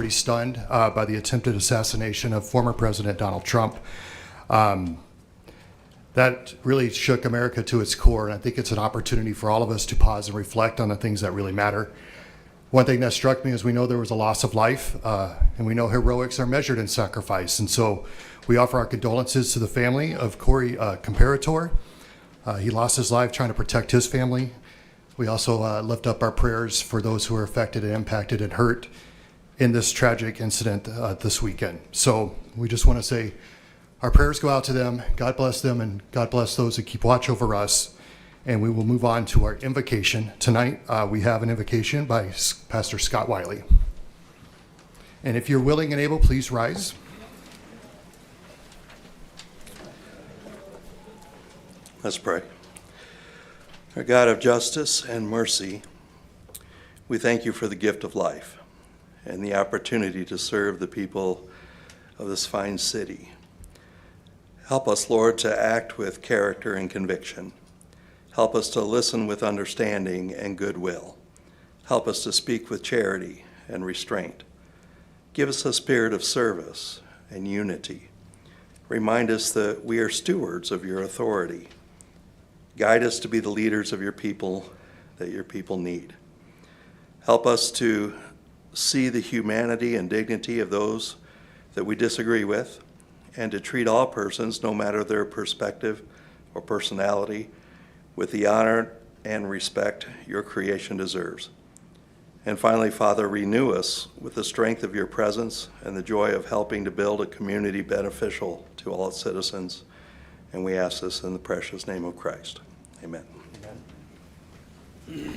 absolutely stunned by the attempted assassination of former President Donald Trump. That really shook America to its core, and I think it's an opportunity for all of us to pause and reflect on the things that really matter. One thing that struck me is we know there was a loss of life, and we know heroics are measured in sacrifice. And so we offer our condolences to the family of Corey Comparator. He lost his life trying to protect his family. We also lift up our prayers for those who are affected and impacted and hurt in this tragic incident this weekend. So we just want to say our prayers go out to them. God bless them, and God bless those who keep watch over us. And we will move on to our invocation. Tonight, we have an invocation by Pastor Scott Wiley. And if you're willing and able, please rise. Let's pray. Our God of justice and mercy, we thank you for the gift of life and the opportunity to serve the people of this fine city. Help us, Lord, to act with character and conviction. Help us to listen with understanding and goodwill. Help us to speak with charity and restraint. Give us a spirit of service and unity. Remind us that we are stewards of your authority. Guide us to be the leaders of your people that your people need. Help us to see the humanity and dignity of those that we disagree with, and to treat all persons, no matter their perspective or personality, with the honor and respect your creation deserves. And finally, Father, renew us with the strength of your presence and the joy of helping to build a community beneficial to all its citizens. And we ask this in the precious name of Christ. Amen. I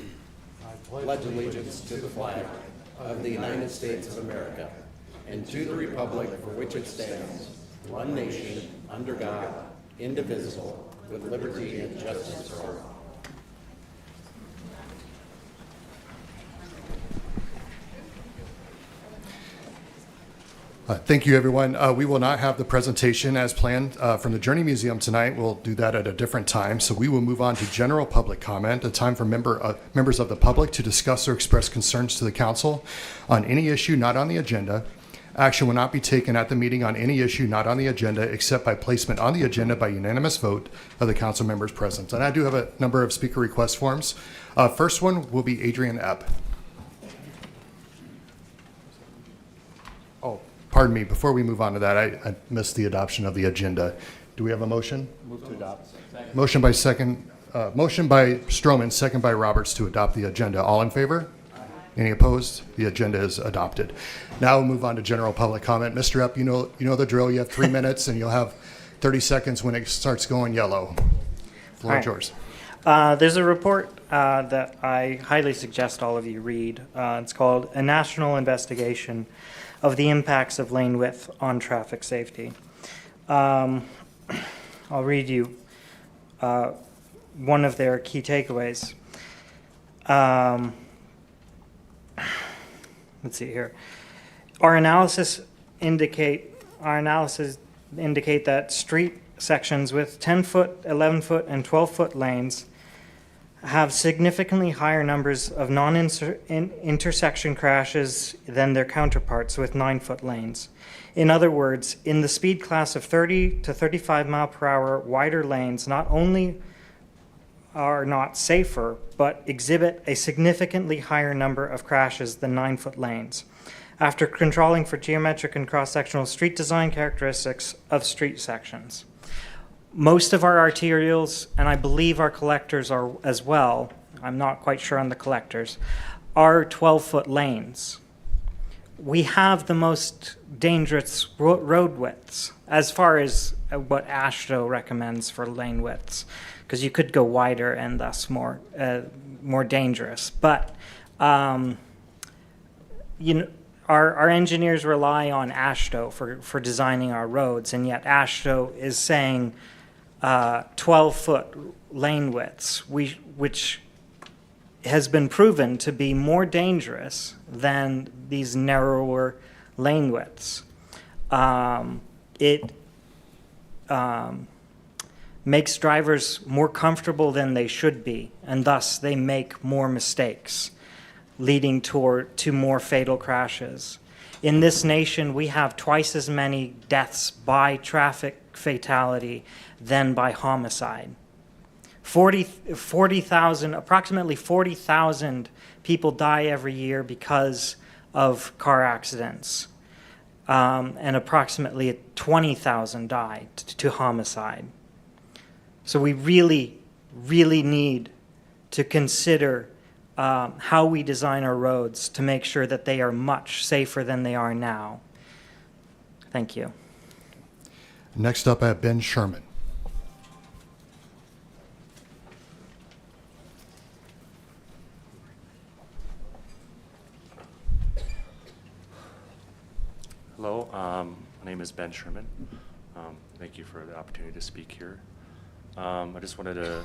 pledge allegiance to the flag of the United States of America and to the republic for which it stands, one nation, under God, indivisible, with liberty and justice for all. Thank you, everyone. We will not have the presentation as planned from the Journey Museum tonight. We'll do that at a different time. So we will move on to general public comment, a time for members of the public to discuss or express concerns to the council on any issue not on the agenda. Action will not be taken at the meeting on any issue not on the agenda except by placement on the agenda by unanimous vote of the council members present. And I do have a number of speaker request forms. First one will be Adrian Epp. Oh, pardon me. Before we move on to that, I missed the adoption of the agenda. Do we have a motion? Move to adopt. Motion by Stroman, second by Roberts to adopt the agenda. All in favor? Any opposed? The agenda is adopted. Now we'll move on to general public comment. Mr. Epp, you know the drill. You have 3 minutes, and you'll have 30 seconds when it starts going yellow. Floor is yours. There's a report that I highly suggest all of you read. It's called A National Investigation of the Impacts of Lane Width on Traffic Safety. I'll read you one of their key takeaways. Let's see here. Our analysis indicate that street sections with 10-foot, 11-foot, and 12-foot lanes have significantly higher numbers of non-intersection crashes than their counterparts with 9-foot lanes. In other words, in the speed class of 30 to 35 mile per hour, wider lanes not only are not safer, but exhibit a significantly higher number of crashes than 9-foot lanes. After controlling for geometric and cross-sectional street design characteristics of street sections. Most of our arterials, and I believe our collectors are as well, I'm not quite sure on the collectors, are 12-foot lanes. We have the most dangerous road widths as far as what AASHTO recommends for lane widths, because you could go wider and thus more dangerous. But our engineers rely on AASHTO for designing our roads, and yet AASHTO is saying 12-foot lane widths, which has been proven to be more dangerous than these narrower lane widths. It makes drivers more comfortable than they should be, and thus they make more mistakes, leading to more fatal crashes. In this nation, we have twice as many deaths by traffic fatality than by homicide. 40,000, approximately 40,000 people die every year because of car accidents, and approximately 20,000 die to homicide. So we really, really need to consider how we design our roads to make sure that they are much safer than they are now. Thank you. Next up, I have Ben Sherman. Hello, my name is Ben Sherman. Thank you for the opportunity to speak here. I just wanted to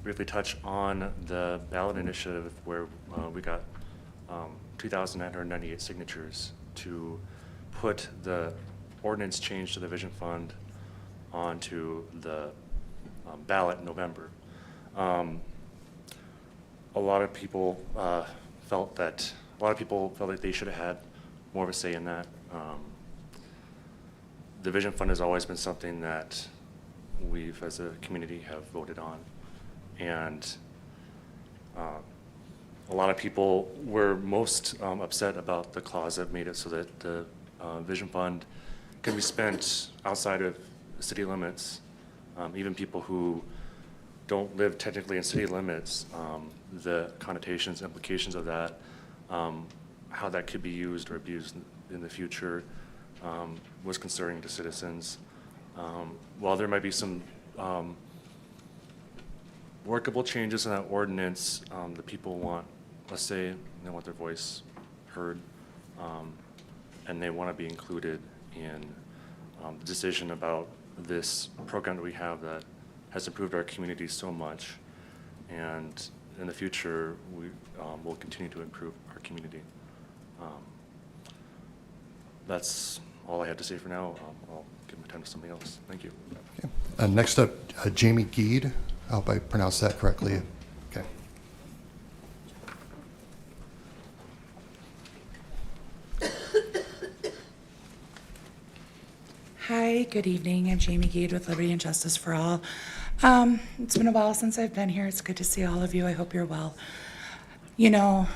briefly touch on the ballot initiative where we got 2,998 signatures to put the ordinance change to the Vision Fund onto the ballot in November. A lot of people felt that they should have had more of a say in that. The Vision Fund has always been something that we've, as a community, have voted on. And a lot of people were most upset about the clause that made it so that the Vision Fund can be spent outside of city limits. Even people who don't live technically in city limits, the connotations, implications of that, how that could be used or abused in the future was concerning to citizens. While there might be some workable changes in that ordinance, the people want a say, they want their voice heard, and they want to be included in the decision about this program that we have that has improved our community so much. And in the future, we will continue to improve our community. That's all I have to say for now. I'll give my time to something else. Thank you. Okay. Next up, Jamie Geed. I hope I pronounced that correctly. Okay. Hi, good evening. I'm Jamie Geed with Liberty and Justice for All. It's been a while since I've been here. It's good to see all of you. I hope you're well. You know,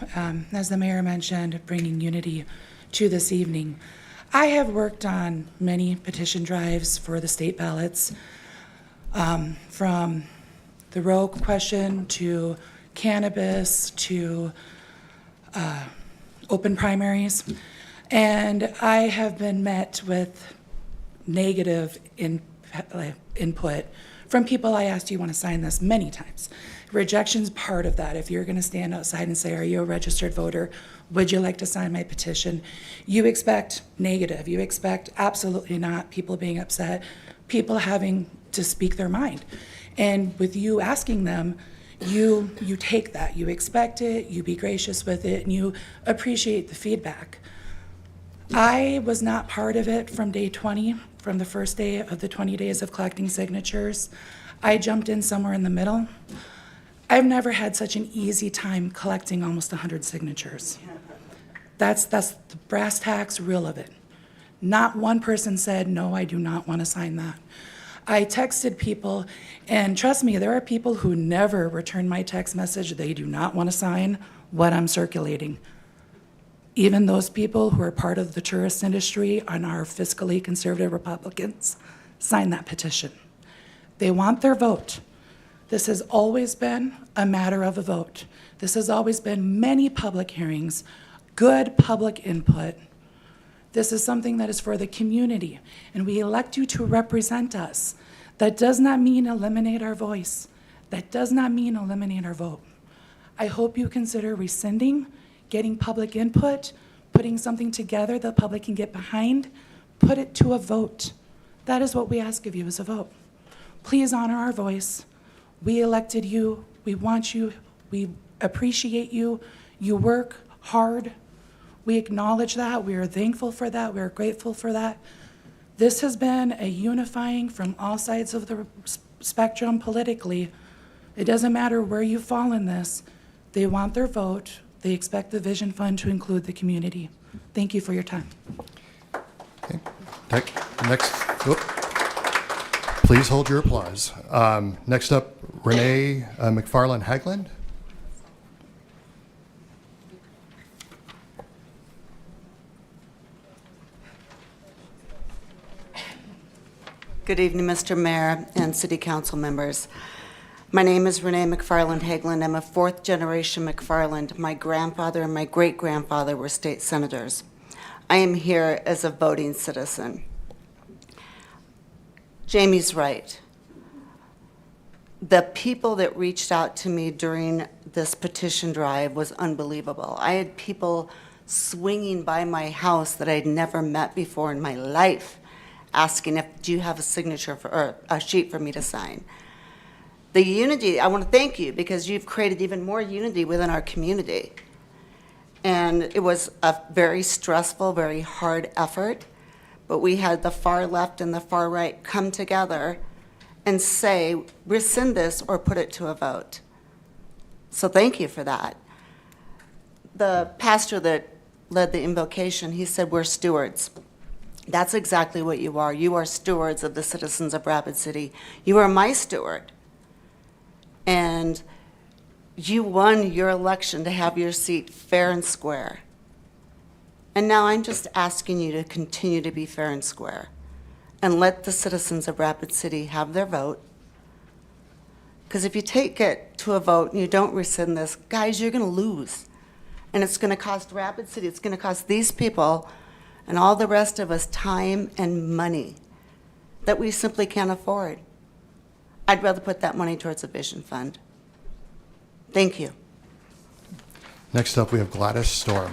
as the mayor mentioned, bringing unity to this evening. I have worked on many petition drives for the state ballots, from the Roe question to cannabis to open primaries. And I have been met with negative input from people I asked, do you want to sign this, many times. Rejection's part of that. If you're going to stand outside and say, are you a registered voter? Would you like to sign my petition? You expect negative. You expect absolutely not people being upset, people having to speak their mind. And with you asking them, you take that. You expect it, you be gracious with it, and you appreciate the feedback. I was not part of it from day 20, from the first day of the 20 days of collecting signatures. I jumped in somewhere in the middle. I've never had such an easy time collecting almost 100 signatures. That's the brass tacks real of it. Not one person said, no, I do not want to sign that. I texted people, and trust me, there are people who never return my text message. They do not want to sign what I'm circulating. Even those people who are part of the tourist industry and are fiscally conservative Republicans sign that petition. They want their vote. This has always been a matter of a vote. This has always been many public hearings, good public input. This is something that is for the community, and we elect you to represent us. That does not mean eliminate our voice. That does not mean eliminate our vote. I hope you consider rescinding, getting public input, putting something together the public can get behind, put it to a vote. That is what we ask of you, is a vote. Please honor our voice. We elected you, we want you, we appreciate you, you work hard. We acknowledge that, we are thankful for that, we are grateful for that. This has been a unifying from all sides of the spectrum politically. It doesn't matter where you fall in this, they want their vote, They expect the Vision Fund to include the community. Thank you for your time. Okay. Next, oop. Please hold your applause. Next up, Renee McFarland Hagland. Good evening, Mr. Mayor and City Council members. My name is Renee McFarland Hageland. I'm a fourth generation McFarland. My grandfather and my great-grandfather were state senators. I am here as a voting citizen. Jamie's right. The people that reached out to me during this petition drive was unbelievable. I had people swinging by my house that I'd never met before in my life, asking if, do you have a signature for, or a sheet for me to sign? The unity, I want to thank you because you've created even more unity within our community. And it was a very stressful, very hard effort, but we had the far left and the far right come together and say, rescind this or put it to a vote. So thank you for that. The pastor that led the invocation, he said, we're stewards. That's exactly what you are. You are stewards of the citizens of Rapid City. You are my steward. And you won your election to have your seat fair and square. And now I'm just asking you to continue to be fair and square and let the citizens of Rapid City have their vote. Because if you take it to a vote and you don't rescind this, guys, you're going to lose. And it's going to cost Rapid City, it's going to cost these people and all the rest of us time and money that we simply can't afford. I'd rather put that money towards a vision fund. Thank you. Next up, we have Gladys Storm.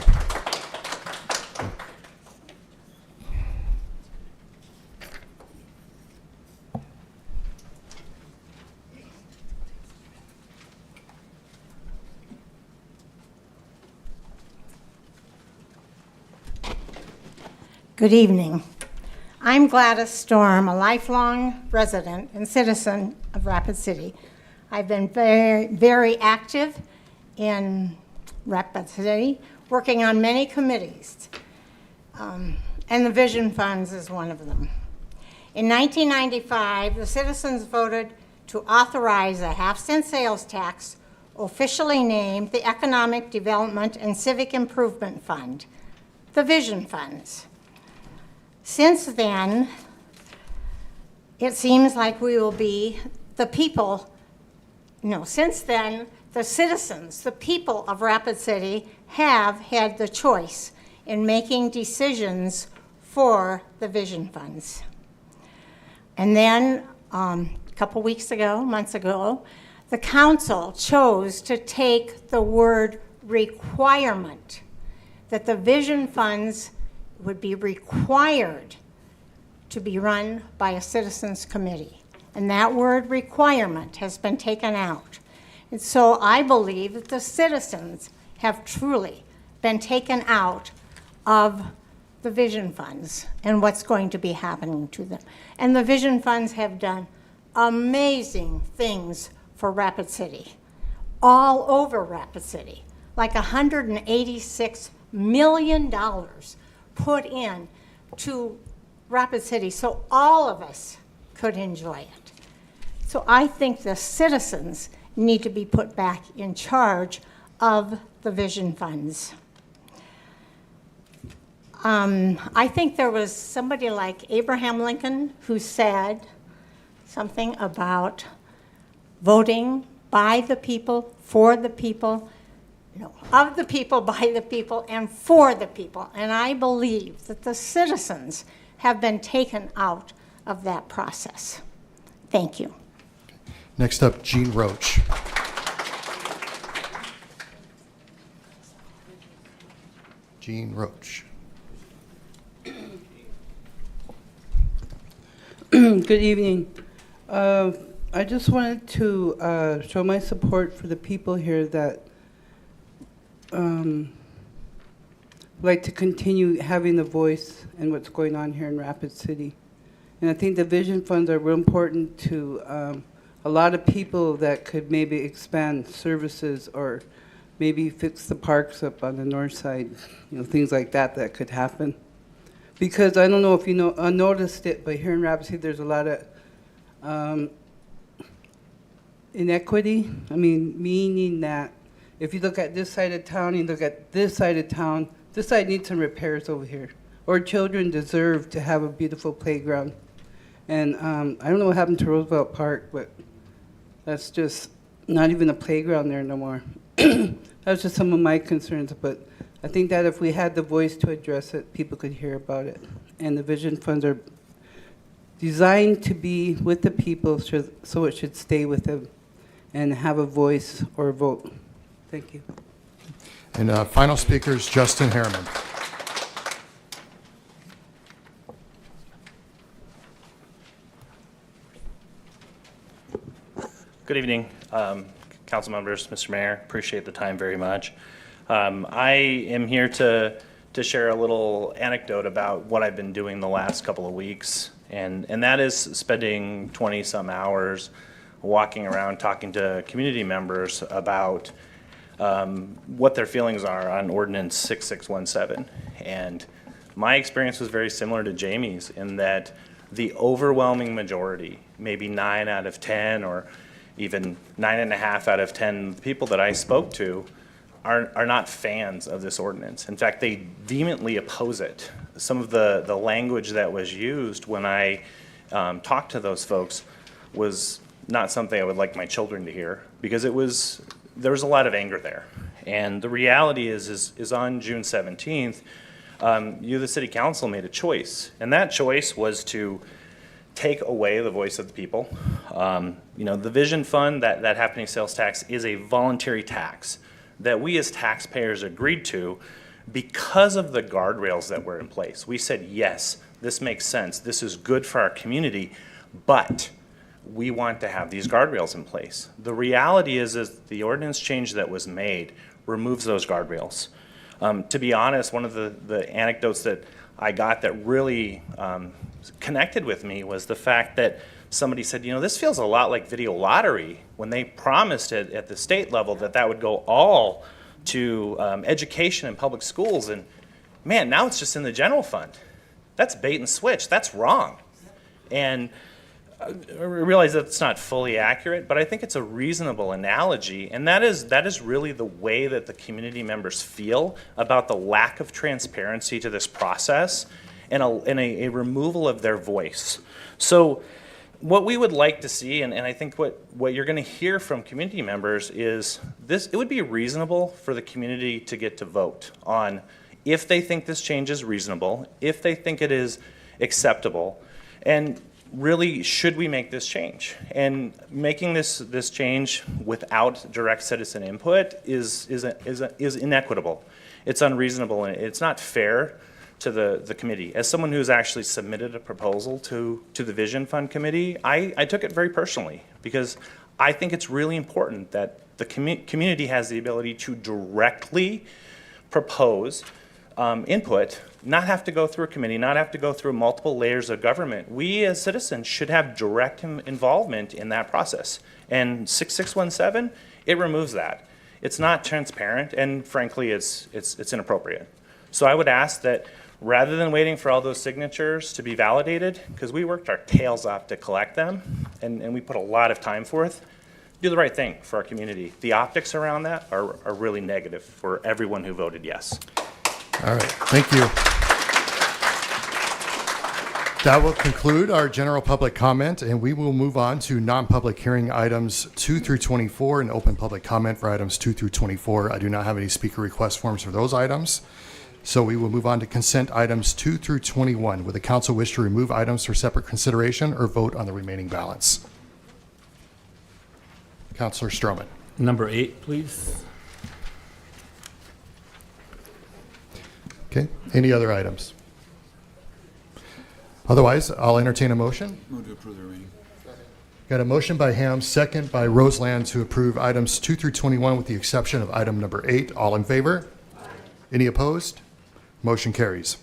Good evening. I'm Gladys Storm, a lifelong resident and citizen of Rapid City. I've been very, very active in Rapid City, working on many committees, and the Vision Funds is one of them. In 1995, the citizens voted to authorize a half-cent sales tax, officially named the Economic Development and Civic Improvement Fund, the Vision Funds. Since then, it seems like we will be the people, since then, the citizens, the people of Rapid City have had the choice in making decisions for the Vision Funds. And then a couple months ago, the council chose to take the word requirement, that the Vision Funds would be required to be run by a citizens committee. And that word requirement has been taken out. And so I believe that the citizens have truly been taken out of the Vision Funds and what's going to be happening to them. And the Vision Funds have done amazing things for Rapid City, all over Rapid City, like $186 million put in to Rapid City so all of us could enjoy it. So I think the citizens need to be put back in charge of the Vision Funds. I think there was somebody like Abraham Lincoln who said something about voting by the people, for the people, of the people, by the people, and for the people. And I believe that the citizens have been taken out of that process. Thank you. Next up, Jean Roach. Jean Roach. Good evening. I just wanted to show my support for the people here that like to continue having the voice in what's going on here in Rapid City. And I think the Vision Funds are real important to a lot of people that could maybe expand services or maybe fix the parks up on the north side, things like that that could happen. Because I don't know if you noticed it, but here in Rapid City, there's a lot of inequity. I mean, meaning that if you look at this side of town, you look at this side of town, this side needs some repairs over here. Or children deserve to have a beautiful playground. And I don't know what happened to Roosevelt Park, but that's just not even a playground there no more. That's just some of my concerns, but I think that if we had the voice to address it, people could hear about it. And the vision funds are designed to be with the people, so it should stay with them and have a voice or a vote. Thank you. And final speaker is Justin Harriman. Good evening, council members, Mr. Mayor. Appreciate the time very much. I am here to share a little anecdote about what I've been doing the last couple of weeks, and that is spending 20-some hours walking around talking to community members about what their feelings are on Ordinance 6617. And my experience was very similar to Jamie's in that the overwhelming majority, maybe 9 out of 10 or even 9.5 out of 10 people that I spoke to are not fans of this ordinance. In fact, they vehemently oppose it. Some of the language that was used when I talked to those folks was not something I would like my children to hear, because there was a lot of anger there. And the reality is on June 17th, the city council made a choice, and that choice was to take away the voice of the people. The Vision Fund, that happening sales tax, is a voluntary tax that we as taxpayers agreed to because of the guardrails that were in place. We said, yes, this makes sense. This is good for our community, but we want to have these guardrails in place. The reality is the ordinance change that was made removes those guardrails. To be honest, one of the anecdotes that I got that really connected with me was the fact that somebody said, this feels a lot like video lottery, when they promised it at the state level that would go all to education in public schools. And man, now it's just in the general fund. That's bait and switch. That's wrong. And I realize that's not fully accurate, but I think it's a reasonable analogy, and that is really the way that the community members feel about the lack of transparency to this process and a removal of their voice. So what we would like to see, and I think what you're going to hear from community members is this: it would be reasonable for the community to get to vote on if they think this change is reasonable, if they think it is acceptable, and really, should we make this change? And making this change without direct citizen input is inequitable. It's unreasonable, and it's not fair to the committee. As someone who's actually submitted a proposal to the Vision Fund Committee, I took it very personally, because I think it's really important that the community has the ability to directly propose input, not have to go through a committee, not have to go through multiple layers of government. We as citizens should have direct involvement in that process. And 6617, it removes that. It's not transparent, and frankly, it's inappropriate. So I would ask that rather than waiting for all those signatures to be validated, because we worked our tails off to collect them, and we put a lot of time forth, do the right thing for our community. The optics around that are really negative for everyone who voted yes. All right, thank you. That will conclude our general public comment, and we will move on to non-public hearing items 2 through 24 and open public comment for items 2 through 24. I do not have any speaker request forms for those items. So we will move on to consent items 2 through 21. Would the council wish to remove items for separate consideration or vote on the remaining balance? Councilor Stroman. Number 8, please. Okay, any other items? Otherwise, I'll entertain a motion. Move to approve the remaining. Got a motion by Ham, second by Roseland to approve items 2 through 21 with the exception of item number 8. All in favor? Aye. Any opposed? Motion carries.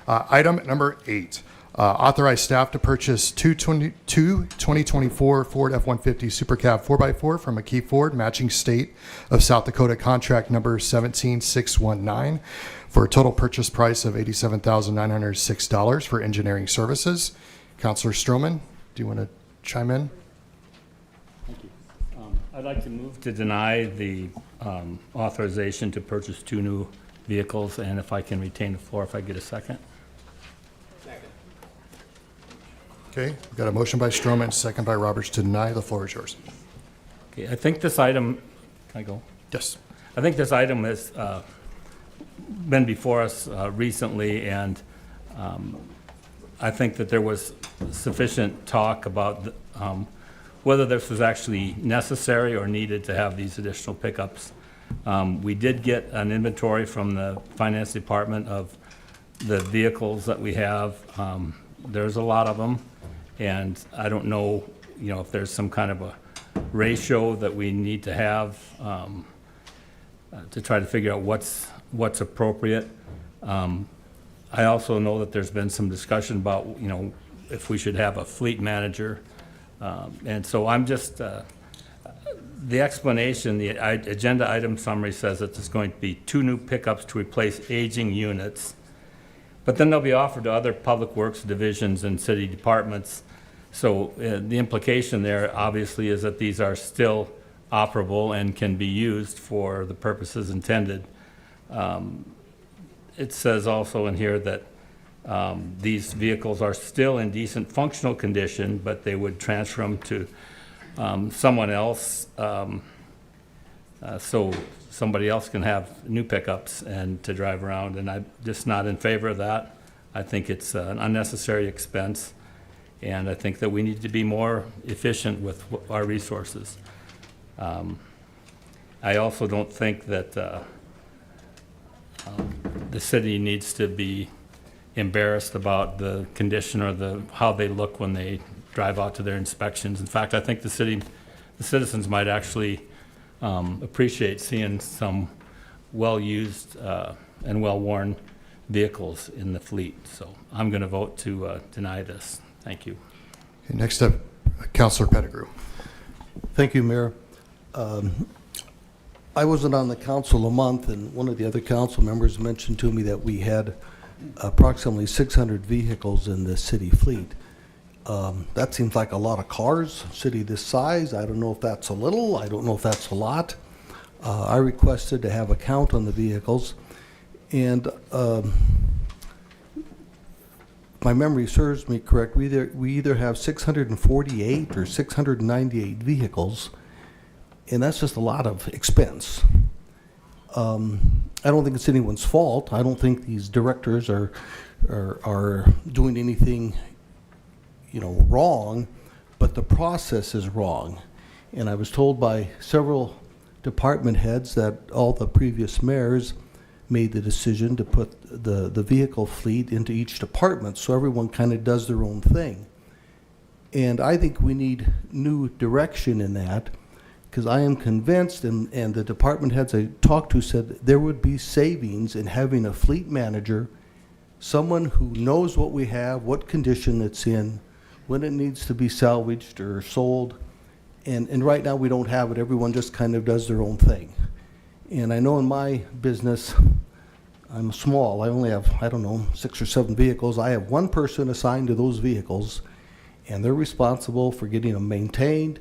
Item number 8. Authorize staff to purchase two 2024 Ford F-150 Super Cab 4x4 from McKee Ford, matching state of South Dakota contract number 17619 for a total purchase price of $87,906 for engineering services. Counselor Stroman, do you want to chime in? I'd like to move to deny the authorization to purchase 2 new vehicles, and if I can retain the floor, if I get a second. Okay, we've got a motion by Stroman, second by Roberts to deny. The floor is yours. Okay, I think this item, can I go? Yes. I think this item has been before us recently, and I think that there was sufficient talk about whether this was actually necessary or needed to have these additional pickups. We did get an inventory from the Finance Department of the vehicles that we have. There's a lot of them, and I don't know, if there's some kind of a ratio that we need to have to try to figure out what's appropriate. I also know that there's been some discussion about, if we should have a fleet manager. And so I'm just, the explanation, the agenda item summary says that there's going to be 2 new pickups to replace aging units. But then they'll be offered to other public works divisions and city departments. So the implication there obviously is that these are still operable and can be used for the purposes intended. It says also in here that these vehicles are still in decent functional condition, but they would transfer them to someone else, so somebody else can have new pickups and to drive around, and I'm just not in favor of that. I think it's an unnecessary expense, and I think that we need to be more efficient with our resources. I also don't think that the city needs to be embarrassed about the condition or how they look when they drive out to their inspections. In fact, I think the citizens might actually appreciate seeing some well-used and well-worn vehicles in the fleet. So I'm going to vote to deny this. Thank you. Okay, next up, Councilor Pettigrew. Thank you, Mayor. I wasn't on the council a month, and one of the other council members mentioned to me that we had approximately 600 vehicles in the city fleet. That seems like a lot of cars, city this size. I don't know if that's a little, I don't know if that's a lot. I requested to have a count on the vehicles, and my memory serves me correct, we either have 648 or 698 vehicles, and that's just a lot of expense. I don't think it's anyone's fault. I don't think these directors are doing anything, wrong, but the process is wrong. And I was told by several department heads that all the previous mayors made the decision to put the vehicle fleet into each department, so everyone kind of does their own thing. And I think we need new direction in that, because I am convinced, and the department heads I talked to said there would be savings in having a fleet manager, someone who knows what we have, what condition it's in, when it needs to be salvaged or sold. And right now we don't have it. Everyone just kind of does their own thing. And I know in my business, I'm small. I only have, 6 or 7 vehicles. I have one person assigned to those vehicles, and they're responsible for getting them maintained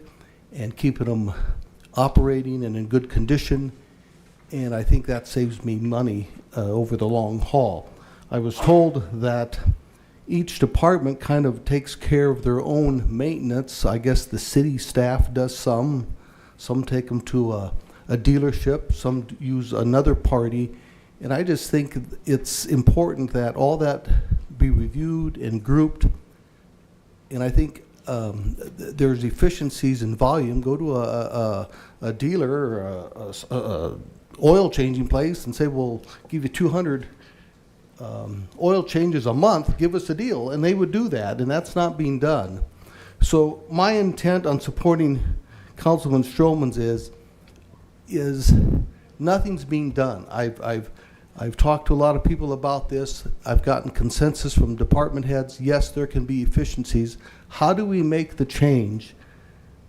and keeping them operating and in good condition. And I think that saves me money over the long haul. I was told that each department kind of takes care of their own maintenance. I guess the city staff does some take them to a dealership, some use another party. And I just think it's important that all that be reviewed and grouped. And I think there's efficiencies in volume. Go to a dealer or a oil changing place and say, we'll give you 200 oil changes a month, give us a deal. And they would do that, and that's not being done. So my intent on supporting Councilman Stroman's is nothing's being done. I've I've talked to a lot of people about this. I've gotten consensus from department heads. Yes, there can be efficiencies. How do we make the change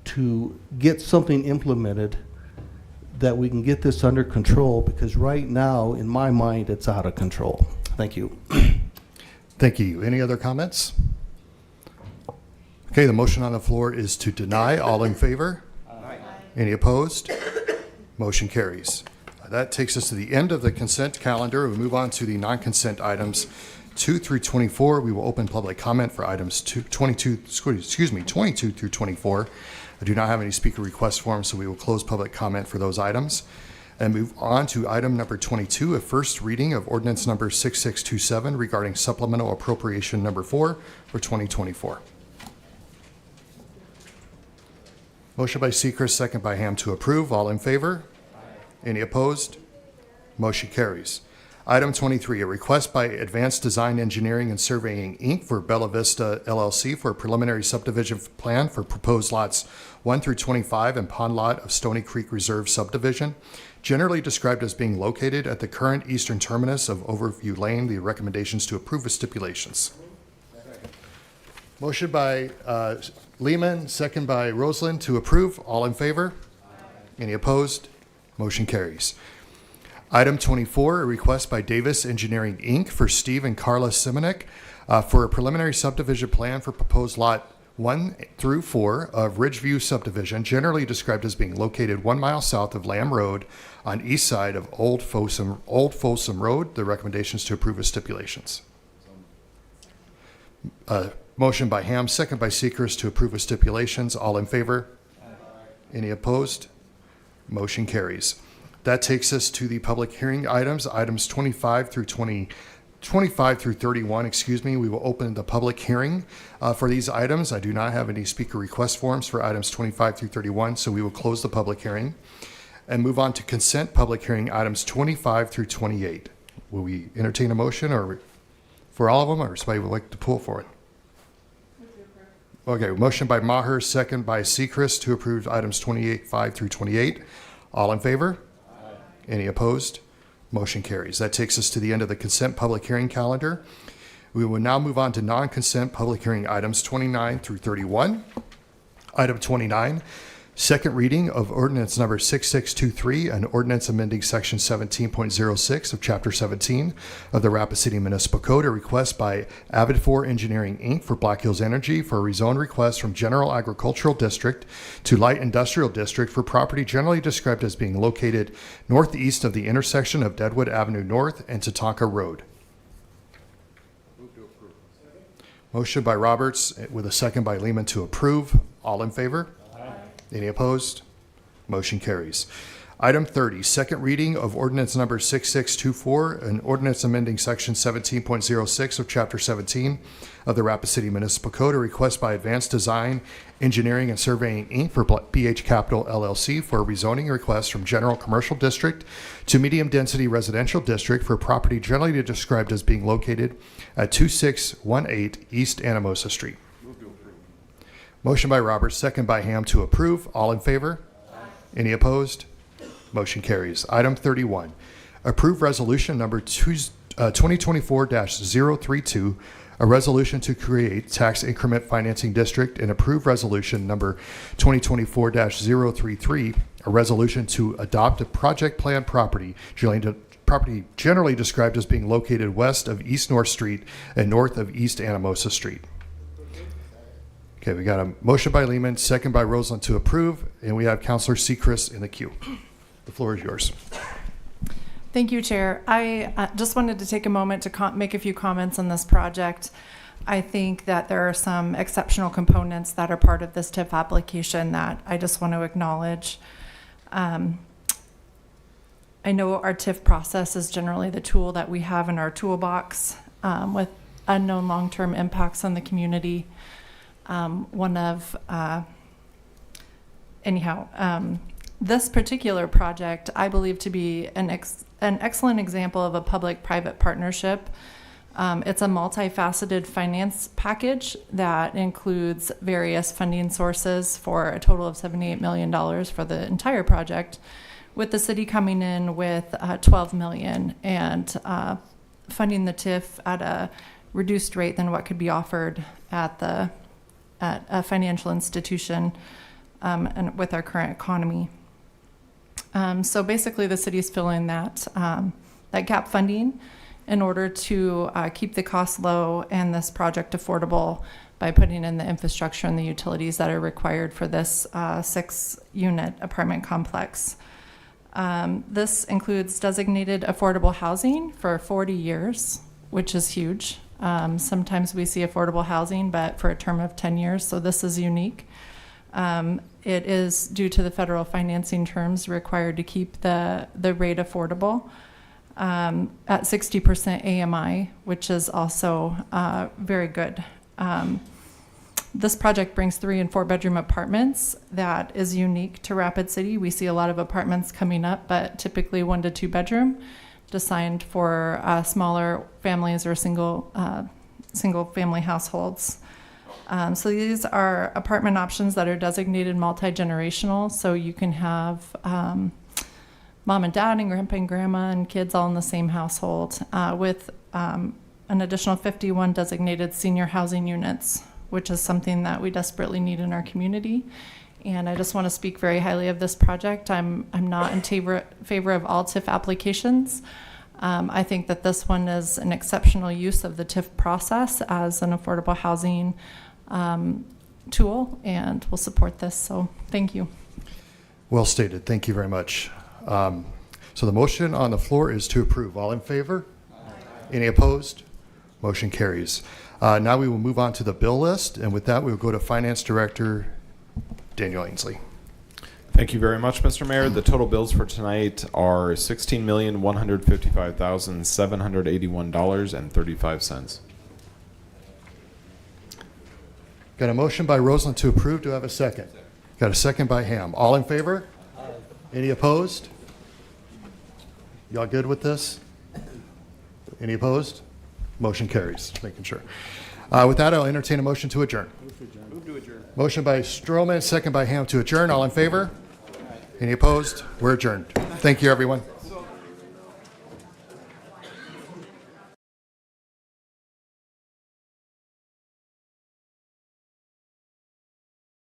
to get something implemented that we can get this under control? Because right now, in my mind, it's out of control. Thank you. Thank you. Any other comments? Okay, the motion on the floor is to deny. All in favor? Aye. Any opposed? Motion carries. That takes us to the end of the consent calendar. We move on to the non-consent items 2 through 24. We will open public comment for items 22 through 24. I do not have any speaker request forms, so we will close public comment for those items and move on to item number 22, a first reading of ordinance number 6627 regarding supplemental appropriation number 4 for 2024. Motion by Sechrist, second by Ham to approve. All in favor? Any opposed? Motion carries. Item 23, a request by Advanced Design Engineering and Surveying, Inc. for Bella Vista LLC for a preliminary subdivision plan for proposed lots 1 through 25 and pond lot of Stony Creek Reserve subdivision, generally described as being located at the current eastern terminus of Overview Lane. The recommendations to approve with stipulations. Motion by Lehman, second by Roseland to approve. All in favor? Any opposed? Motion carries. Item 24, a request by Davis Engineering, Inc. for Steve and Carla Simonek for a preliminary subdivision plan for proposed lot 1 through 4 of Ridgeview subdivision, generally described as being located 1 mile south of Lamb Road on east side of Old Folsom Road. The recommendations to approve with stipulations. Motion by Ham, second by Sechrist to approve with stipulations. All in favor? Any opposed? Motion carries. That takes us to the public hearing items, items 25 through 31, We will open the public hearing for these items. I do not have any speaker request forms for items 25 through 31, so we will close the public hearing and move on to consent public hearing items 25 through 28. Will we entertain a motion or for all of them, or somebody would like to pull for it? Okay, motion by Maher, second by Sechrist to approve items 5 through 28. All in favor? Aye. Any opposed? Motion carries. That takes us to the end of the consent public hearing calendar. We will now move on to non-consent public hearing items 29 through 31. Item 29, second reading of ordinance number 6623, an ordinance amending section 17.06 of chapter 17 of the Rapid City Municipal Code, a request by Avid4 Engineering, Inc. for Black Hills Energy for a rezone request from General Agricultural District to Light Industrial District for property generally described as being located northeast of the intersection of Deadwood Avenue North and Tatanka Road. Motion by Roberts with a second by Lehman to approve. All in favor? Any opposed? Motion carries. Item 30, second reading of ordinance number 6624, an ordinance amending section 17.06 of chapter 17 of the Rapid City Municipal Code, a request by Advanced Design Engineering and Surveying, Inc. for BH Capital LLC for a rezoning request from General Commercial District to Medium Density Residential District for property generally described as being located at 2618 East Anamosa Street. Motion by Roberts, second by Ham to approve. All in favor? Aye. Any opposed? Motion carries. Item 31, approve resolution number 2024-032, a resolution to create tax increment financing district, and approve resolution number 2024-033, a resolution to adopt a project plan property generally described as being located west of East North Street and north of East Anamosa Street. Okay, we got a motion by Lehman, second by Roseland to approve, and we have Councilor Sechrist in the queue. The floor is yours. Thank you, Chair. I just wanted to take a moment to make a few comments on this project. I think that there are some exceptional components that are part of this TIF application that I just want to acknowledge. I know our TIF process is generally the tool that we have in our toolbox with unknown long-term impacts on the community. This particular project I believe to be an excellent example of a public-private partnership. It's a multifaceted finance package that includes various funding sources for a total of $78 million for the entire project, with the city coming in with 12 million and funding the TIF at a reduced rate than what could be offered at a financial institution and with our current economy. So basically, the city is filling that gap funding in order to keep the costs low and this project affordable by putting in the infrastructure and the utilities that are required for this 6-unit apartment complex. This includes designated affordable housing for 40 years, which is huge. Sometimes we see affordable housing, but for a term of 10 years, so this is unique. It is due to the federal financing terms required to keep the rate affordable at 60% AMI, which is also very good. This project brings 3 and 4 bedroom apartments that is unique to Rapid City. We see a lot of apartments coming up, but typically 1 to 2 bedroom, designed for smaller families or single family households. So these are apartment options that are designated multi-generational, so you can have mom and dad and grandpa and grandma and kids all in the same household, with an additional 51 designated senior housing units, which is something that we desperately need in our community. And I just want to speak very highly of this project. I'm not in favor of all TIF applications. I think that this one is an exceptional use of the TIF process as an affordable housing tool, and we'll support this. So thank you. Well stated. Thank you very much. So the motion on the floor is to approve. All in favor? Aye. Any opposed? Motion carries. Now we will move on to the bill list, and with that, we will go to Finance Director Daniel Ainsley. Thank you very much, Mr. Mayor. The total bills for tonight are $16,155,781.35. Got a motion by Roseland to approve. Do I have a second? Got a second by Ham. All in favor? Aye. Any opposed? Y'all good with this? Any opposed? Motion carries. Just making sure. With that, I'll entertain a motion to adjourn. Move to adjourn. Motion by Stroman, second by Ham to adjourn. All in favor? Any opposed? We're adjourned. Thank you, everyone.